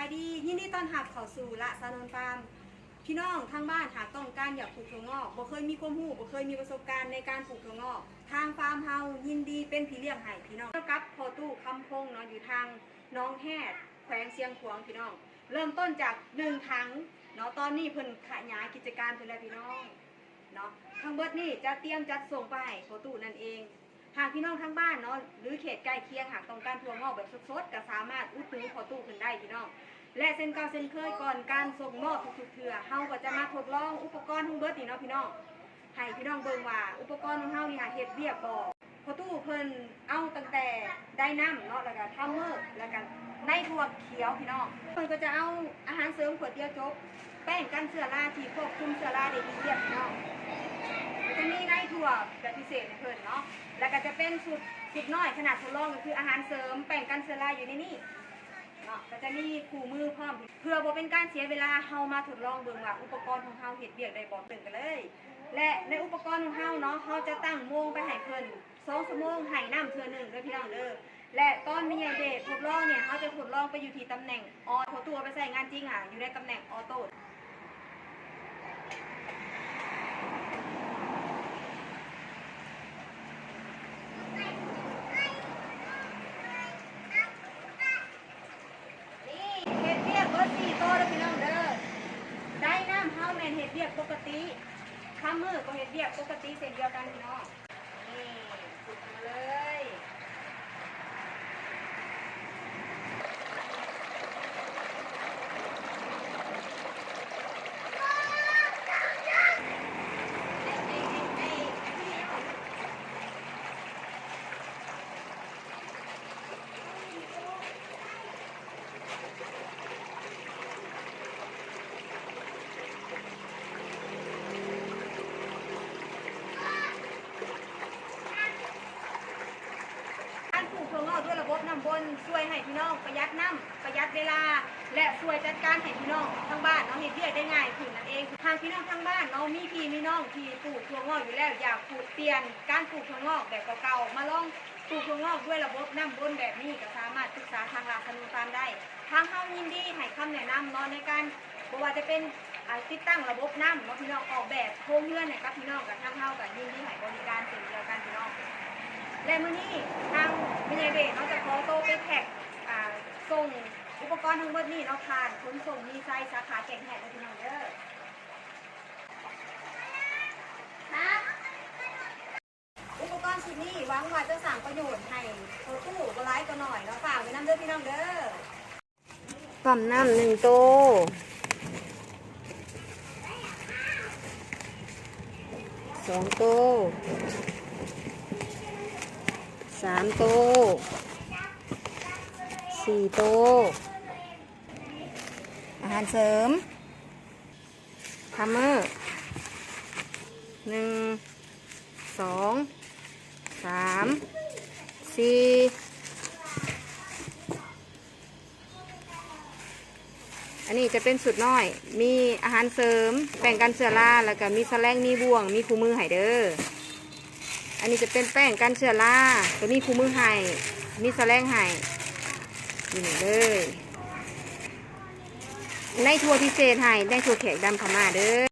บายดียินดีต้อนรับเข้าสู่ละสานนฟาร์มพี่น้องทางบ้านหากต้องการอยากปลูกถั่วงอกบ่เคยมีความรู้บ่เคยมีประสบการณ์ในการปลูกถั่วงอกทางฟาร์มเฮายินดีเป็นพี่เลี้ยงให้พี่น้องกับพอตู้คำพงเนาะอยู่ทางน้องแฮดแขวงเชียงขวางพี่น้องเริ่มต้นจาก1 ถังเนาะตอนนี้เพิ่นขยายกิจการเพิ่นแล้วพี่น้องเนาะทั้งเบิดนี่จะเตรียมจัดส่งไปให้พอตู้นั่นเองหากพี่น้องทั้งบ้านเนาะหรือเขตใกล้เคียงหากต้องการถั่วงอกแบบสดๆก็สามารถอุดหนุนพอตู้ขึ้นได้พี่น้องและเส้นเก่าเส้นเคยก่อนการส่งมอบทุกๆเทื่อเฮาก็จะมาทดลองอุปกรณ์ทั้งเบิดนี่เนาะพี่น้องให้พี่น้องเบิ่งว่าอุปกรณ์ของเฮานี่เฮ็ดเวียกบ่พอตู้เพิ่นเอาตั้งแต่ได้น้ำเนาะแล้วก็ทัมเมอร์แล้วก็ในถั่วเขียวพี่น้องเพิ่นก็จะเอาอาหารเสริมขวดเดียวจบแป้งกันเชื้อราที่ควบคุมเชื้อราได้ดีเยี่ยมพี่น้องจะมีในถั่วแบบพิเศษเพิ่นเนาะแล้วก็จะเป็นสุดน้อยขนาดทดลองก็คืออาหารเสริมแป้งกันเชื้อราอยู่ในนี้ก็จะมีคู่มือพร้อมเพื่อบ่เป็นการเสียเวลาเฮามาทดลองเบิ่งว่าอุปกรณ์ของเฮาเฮ็ดเวียกได้บ่เบิ่งกันเลยและในอุปกรณ์ของเฮาเนาะเฮาจะตั้งโมงไปให้เพิ่น2 ชั่วโมงให้น้ำเทื่อนึงเด้อพี่น้องเด้อและตอนมีไอเดททดลองเนี่ยเฮาจะทดลองไปอยู่ที่ตำแหน่งออโต้ตัวไปใช้งานจริงอยู่ในตำแหน่งออโต้เฮ็ดเวียกปกติข้ามมือก็เฮ็ดเวียกปกติเช่นเดียวกันพี่น้องนี่สุดมาเลยด้วยระบบน้ำบนช่วยให้พี่น้องประหยัดน้ำประหยัดเวลาและช่วยจัดการให้พี่น้องทั้งบ้านเนาะเฮ็ดเวียกได้ง่ายขึ้นนั่นเองทางพี่น้องทั้งบ้านเนาะมีพี่มีน้องที่ปลูกถั่วงอกอยู่แล้วอยากปลูกเปลี่ยนการปลูกถั่วงอกแบบเก่าๆมาลองปลูกถั่วงอกด้วยระบบน้ำบนแบบนี้ก็สามารถศึกษาทางหลักสนุนตามได้ทางเฮายินดีให้คำแนะนำเนาะในการบ่ว่าจะเป็นติดตั้งระบบน้ำเนาะพี่น้องออกแบบโครงเรือนให้กับพี่น้องกับทางเฮาก็ยินดีให้บริการเช่นเดียวกันพี่น้องและมื้อนี้ทางวิทยาเดชเราจะขอโตไปแท็กส่งอุปกรณ์ทั้งหมดนี้เนาะผ่านขนส่งมีไซส์สาขาแก่งแหดพี่น้องเด้ออุปกรณ์ชิ้นนี้หวังว่าจะสร้างประโยชน์ให้โตตู้ก็ร้ายก็หน่อยเนาะฝากไว้น้ำเด้อพี่น้องเด้อปั๊มน้ำ1 โต2 โต3 โต4 โตอาหารเสริมทัมเมอร์1 2 3 4อันนี้จะเป็นสุดน้อยมีอาหารเสริมแป้งกันเชื้อราแล้วก็มีแสลงมีบ่วงมีคู่มือให้เด้ออันนี้จะเป็นแป้งกันเชื้อราก็มีคู่มือให้มีแสลงให้นี่เลยในถั่วพิเศษให้ในถั่วแขกดำพม่าเด้อ